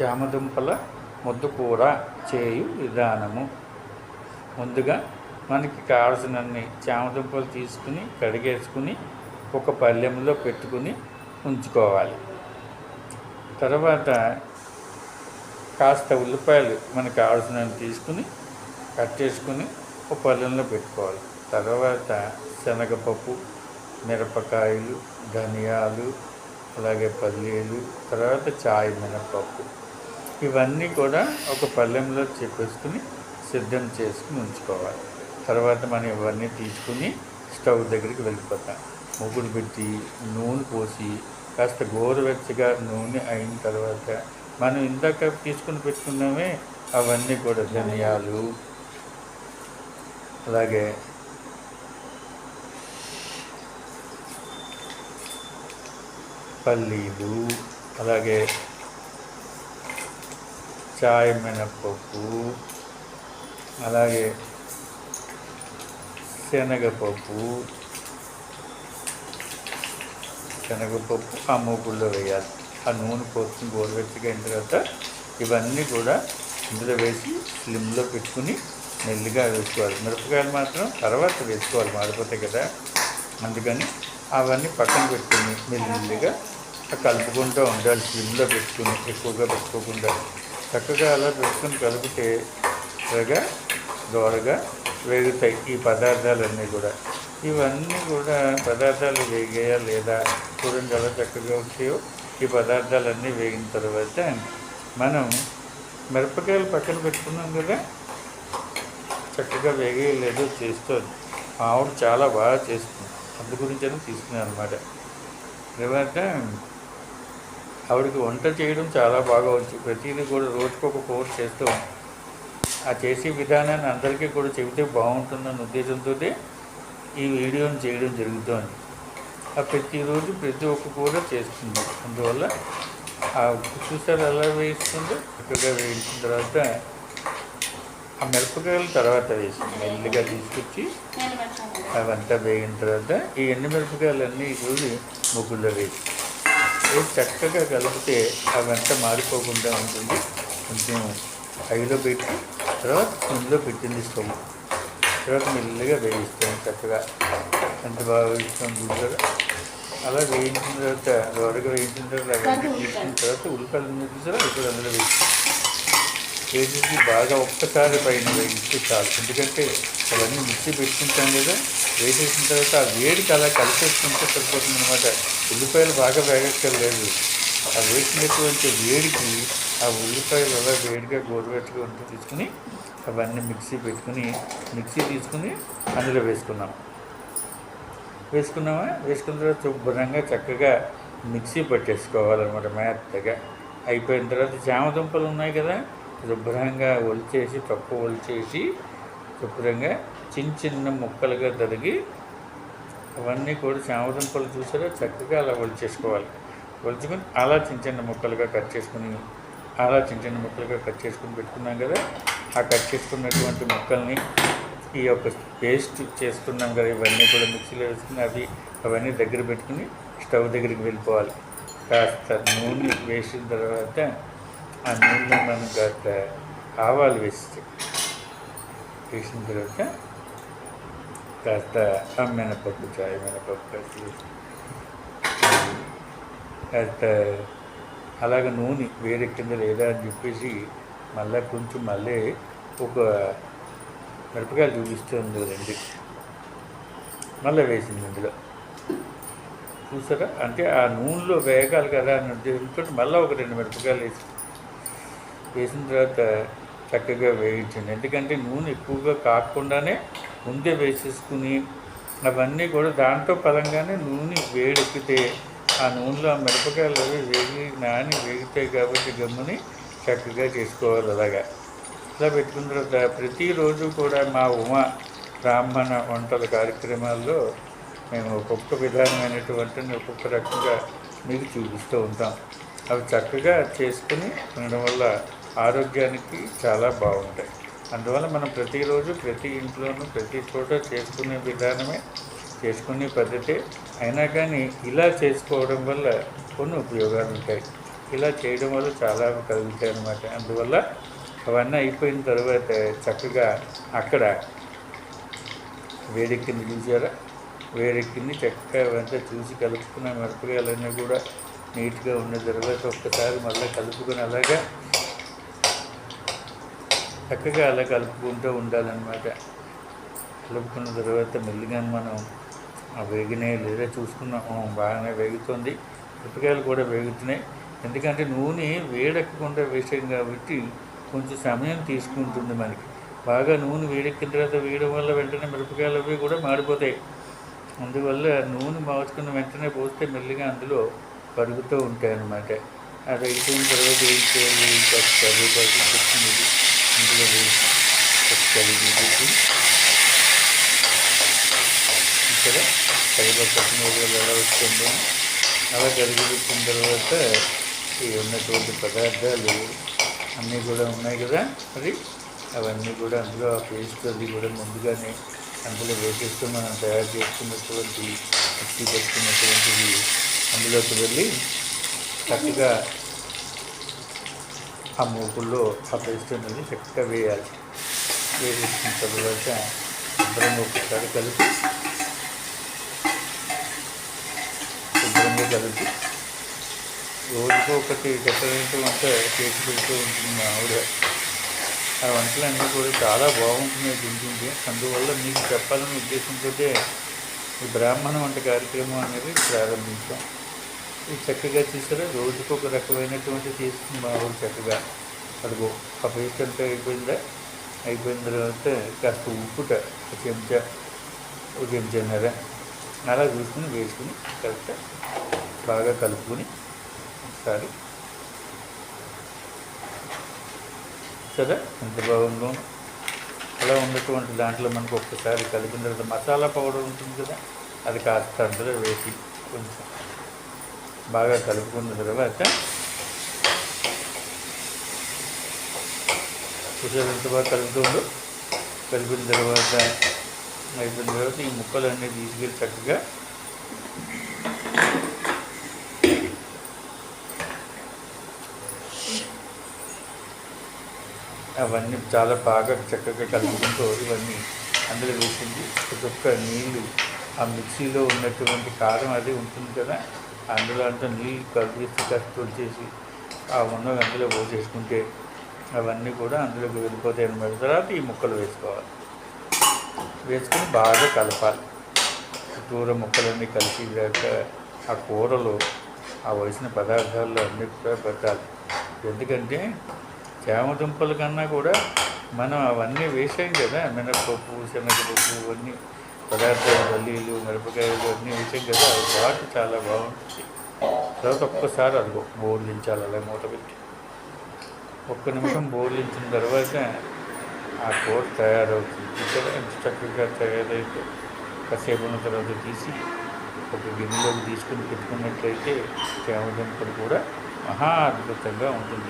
చామదుంపల ముద్దకూర చేయు విధానము. ముందుగా మనకి కావాల్సినన్ని చామదుంపలు తీసుకుని కడిగేసుకుని ఒక పళ్ళెంలో పెట్టుకుని ఉంచుకోవాలి. తర్వాత కాస్త ఉల్లిపాయలు మనకు కావాల్సినవి తీసుకుని కట్ చేసుకుని ఒక పళ్ళెంలో పెట్టుకోవాలి. తర్వాత శనగపప్పు, మిరపకాయలు, ధనియాలు, అలాగే పల్లీలు, తర్వాత చాయ్ మినపప్పు, ఇవన్నీ కూడా ఒక పళ్ళెంలో చెప్పేసుకుని సిద్ధం చేసుకుని ఉంచుకోవాలి. తర్వాత మనం ఇవన్నీ తీసుకుని స్టవ్ దగ్గరికి వెళ్ళిపోతాం. ముగ్గురు పెట్టి నూనె పోసి కాస్త గోరువెచ్చగా నూనె అయిన తర్వాత మనం ఇందాక తీసుకుని పెట్టుకున్నామే అవన్నీ కూడా ధనియాలు, అలాగే పల్లీలు, అలాగే చాయ్ మినపప్పు, అలాగే శనగపప్పు ఆ మూకుల్లో వేయాలి. ఆ నూనె పోసుకుని గోరువెచ్చగా అయిన తర్వాత ఇవన్నీ కూడా ఇందులో వేసి స్లిమ్లో పెట్టుకుని మెల్లిగా వేసుకోవాలి. మిరపకాయలు మాత్రం తర్వాత వేసుకోవాలి, మాడిపోతాయి కదా. అందుకని అవన్నీ పక్కన పెట్టుకుని మెల్లిగా కలుపుకుంటూ ఉండాలి. స్లిమ్లో పెట్టుకుని ఎక్కువగా పెట్టుకోకుండా చక్కగా అలా పెట్టుకుని కలిపితే త్వరగా దోరగా వేగుతాయి ఈ పదార్థాలన్నీ కూడా. ఇవన్నీ కూడా పదార్థాలు వేగాయా లేదా చూడండి ఎలా చక్కగా వచ్చాయో. ఈ పదార్థాలన్నీ వేగిన తర్వాత మనం మిరపకాయలు పక్కన పెట్టుకున్నాం కదా, చక్కగా వేగలేదు చేస్తుంది. ఆవిడ చాలా బాగా చేస్తుంది, అందు గురించి అని తీసుకున్నాను అనమాట. తర్వాత ఆవిడకి వంట చేయడం చాలా బాగా వచ్చు. ప్రతిదీ కూడా రోజుకొక కోర్స్ చేస్తూ ఆ చేసే విధానాన్ని అందరికీ కూడా చెబితే బాగుంటుందన్న ఉద్దేశంతో ఈ వీడియోని చేయడం జరుగుతుంది. ఆ ప్రతిరోజు ప్రతి ఒక్క కూర చేస్తుంది. అందువల్ల ఆ చూసారు ఎలా వేస్తుందో చక్కగా వేయించిన తర్వాత ఆ మిరపకాయలు తర్వాత వేసింది మెల్లిగా తీసుకొచ్చి అవంతా వేగిన తర్వాత ఈ ఎండు మిరపకాయలన్నీ చూసి ముగ్గుల్లో వేసి చక్కగా కలిపితే అవంతా మారిపోకుండా ఉంటుంది. కొంచెం హైలో పెట్టి తర్వాత ఇందులో పెట్టింది స్టవ్. తర్వాత మెల్లిగా వేయిస్తాం. చక్కగా ఎంత బాగా వేయిస్తాం చూసారా. అలా వేయించిన తర్వాత దోరగా వేయించిన తర్వాత అవన్నీ తీసుకున్న తర్వాత ఉల్లిపాయలు చూసారా ఇప్పుడు అందులో వేసేసి బాగా ఒక్కసారి పైన వేయిస్తే చాలు. ఎందుకంటే అవన్నీ మిక్సీ పెట్టుకుంటాం కదా, వేసేసిన తర్వాత ఆ వేడికి అలా కలిపేసుకుంటే సరిపోతుంది అనమాట. ఉల్లిపాయలు బాగా వేగక్కర్లేదు. ఆ వేసినటువంటి వేడికి ఆ ఉల్లిపాయలు అలా వేడిగా గోరువెచ్చగా ఉంటే తీసుకుని అవన్నీ మిక్సీ తీసుకుని అందులో వేసుకున్నామా. వేసుకున్న తర్వాత శుభ్రంగా చక్కగా మిక్సీ పట్టేసుకోవాలన్నమాట మెత్తగా. అయిపోయిన తర్వాత చామదుంపలు ఉన్నాయి కదా, శుభ్రంగా ఒలిచేసి శుభ్రంగా చిన్న ముక్కలుగా తరిగి అవన్నీ కూడా చామదుంపలు చూసారా చక్కగా అలా ఒలిచేసుకోవాలి. ఒలుచుకొని అలా చిన్న ముక్కలుగా కట్ చేసుకుని పెట్టుకున్నాం కదా. ఆ కట్ చేసుకున్నటువంటి ముక్కల్ని ఈ యొక్క పేస్ట్ చేసుకున్నాం కదా, ఇవన్నీ కూడా మిక్సీలో వేసుకుని అవన్నీ దగ్గర పెట్టుకుని స్టవ్ దగ్గరికి వెళ్ళిపోవాలి. కాస్త నూనె వేసిన తర్వాత ఆ నూనెలో మనం కాస్త ఆవాలు వేసిన తర్వాత కాస్త మినపప్పు, చాయ్ మినపప్పు కాస్త అలాగ నూనె వేడెక్కిందా లేదా అని చెప్పేసి మళ్ళీ ఒక మిరపకాయలు చూపిస్తుంది రండి, మళ్ళీ వేసింది ఇందులో చూసారా. అంటే ఆ నూనెలో వేగాలి కదా అని ఉద్దేశంతో మళ్ళీ ఒక 2 మిరపకాయలు వేసిన తర్వాత చక్కగా వేయించండి. ఎందుకంటే నూనె ఎక్కువగా కాకుండానే ముందే వేసేసుకుని అవన్నీ కూడా దాంట్లో పరంగానే నూనె వేడెక్కితే ఆ నూనెలో ఆ మిరపకాయలు అవి వేగుతాయి కాబట్టి గమ్ముని చక్కగా చేసుకోవాలి. అలాగా ఇలా పెట్టుకున్న తర్వాత ప్రతిరోజు కూడా మా ఉమా బ్రాహ్మణ వంటల కార్యక్రమాల్లో మేము ఒక్కొక్క విధానమైనటువంటిని ఒక్కొక్క రకంగా మీకు చూపిస్తూ ఉంటాం. అవి చక్కగా చేసుకుని ఉండడం వల్ల ఆరోగ్యానికి చాలా బాగుంటాయి. అందువల్ల మనం ప్రతిరోజు ప్రతి ఇంట్లోనూ ప్రతి చోట చేసుకునే విధానమే, చేసుకునే పద్ధతే అయినా కానీ ఇలా చేసుకోవడం వల్ల కొన్ని ఉపయోగాలు ఉంటాయి. ఇలా చేయడం వల్ల చాలా కలుగుతాయి అన్నమాట. అందువల్ల అవన్నీ అయిపోయిన తర్వాత చక్కగా అక్కడ వేడెక్కింది చూసారా, వేడెక్కింది చక్కగా అవంతా చూసి కలుపుకున్న మిరపకాయలన్నీ కూడా నీట్గా ఉన్న తర్వాత ఒక్కసారి మళ్ళీ కలుపుకొని అలాగా చక్కగా అలా కలుపుకుంటూ ఉండాలన్నమాట. కలుపుకున్న తర్వాత మెల్లిగా మనం వేగినాయి లేదా చూసుకున్నాము, బాగానే వేగుతుంది. మిరపకాయలు కూడా వేగుతున్నాయి. ఎందుకంటే నూనె వేడెక్కకుండా వేసాం కాబట్టి కొంచెం సమయం తీసుకుంటుంది మనకి. బాగా నూనె వేడెక్కిన తర్వాత వేయడం వల్ల వెంటనే మిరపకాయలు అవి కూడా మాడిపోతాయి. అందువల్ల నూనె మార్చుకున్న వెంటనే పోస్తే మెల్లిగా అందులో కరుగుతూ ఉంటాయి అన్నమాట. అది అయిపోయిన తర్వాత ఏం చేయాలి, కరివేపాకు కొత్తిమీర ఇందులో వేసి కలిగి ఇక్కడ కరివేపాకు కొత్తిమీర ఎలా వస్తుందో అలా కరిగి పెట్టిన తర్వాత ఈ ఉన్నటువంటి పదార్థాలు అన్నీ కూడా ఉన్నాయి కదా, మరి అవన్నీ కూడా అందులో ఆ పేస్ట్ అది కూడా ముందుగానే అందులో వేసేస్తూ మనం తయారు చేసుకున్నటువంటి మిక్సీ పెట్టుకున్నటువంటివి అందులోకి వెళ్ళి చక్కగా ఆ మూకుల్లో ఆ పేస్ట్ అనేది చక్కగా వేయాలి. వేసేసిన తర్వాత శుభ్రంగా ఒకసారి కలిపి రోజుకు ఒకటి డిఫరెంట్ వంట చేసి పెడుతూ ఉంటుంది మా ఆవిడ. ఆ వంటలన్నీ కూడా చాలా బాగుంటున్నాయి తింటుంటే. అందువల్ల మీకు చెప్పాలనే ఉద్దేశంతో ఈ బ్రాహ్మణ వంట కార్యక్రమం అనేది ప్రారంభించాం. ఇది చక్కగా చూసారా, రోజుకు ఒక రకమైనటువంటి తీసుకుని మా ఆవిడ చక్కగా అదిగో ఆ పేస్ట్ అంతా అయిపోయిందా, అయిపోయిన తర్వాత కాస్త ఉప్పుట ఒక చెంచాన్నర అలా చూసుకుని వేసుకుని కరెక్ట్గా బాగా కలుపుకొని ఒకసారి సరే ఎంత బాగుందో. అలా ఉన్నటువంటి దాంట్లో మనకు ఒక్కసారి కలిపిన తర్వాత మసాలా పౌడర్ ఉంటుంది కదా, అది కాస్త అందులో వేసి కొంచెం బాగా కలుపుకున్న తర్వాత చూసారు ఎంత బాగా కలుపుతుందో. కలిపిన తర్వాత అయిపోయిన తర్వాత ఈ ముక్కలన్నీ తీసుకెళ్ళి చక్కగా అవన్నీ చాలా బాగా చక్కగా కలుపుకుంటూ ఇవన్నీ అందులో వేసింది. ఒక్కొక్క నీళ్ళు ఆ మిక్సీలో ఉన్నటువంటి కారం అది ఉంటుంది కదా, అందులో అంతా నీళ్ళు కలిపేసి కాస్త వచ్చేసి ఆ ఉన్నవి అందులో పోసేసుకుంటే అవన్నీ కూడా అందులోకి వెళ్ళిపోతాయి అన్నమాట. తర్వాత ఈ ముక్కలు వేసుకోవాలి, వేసుకొని బాగా కలపాలి. చుట్టూర ముక్కలన్నీ కలిసి ఆ కూరలో ఆ వేసిన పదార్థాల్లో అన్నీ కూడా పెట్టాలి. ఎందుకంటే చామదుంపల కన్నా కూడా మనం అవన్నీ వేసాం కదా, మినపప్పు శనగపప్పు అన్నీ పదార్థాలు, పల్లీలు మిరపకాయలు అన్నీ వేసాం కదా, అది ఘాటు చాలా బాగుంటుంది. తర్వాత ఒక్కసారి అదిగో బోర్లించాలి, అలా మూత పెట్టి ఒక్క నిమిషం బోర్లించిన తర్వాత ఆ కూర తయారవుతుంది. ఇక్కడ ఎంత చక్కగా తయారైతే కాసేపు ఉన్న తర్వాత తీసి ఒక గిన్నెలోకి తీసుకుని పెట్టుకున్నట్లయితే చామదుంపలు కూడా మహా అద్భుతంగా ఉంటుంది.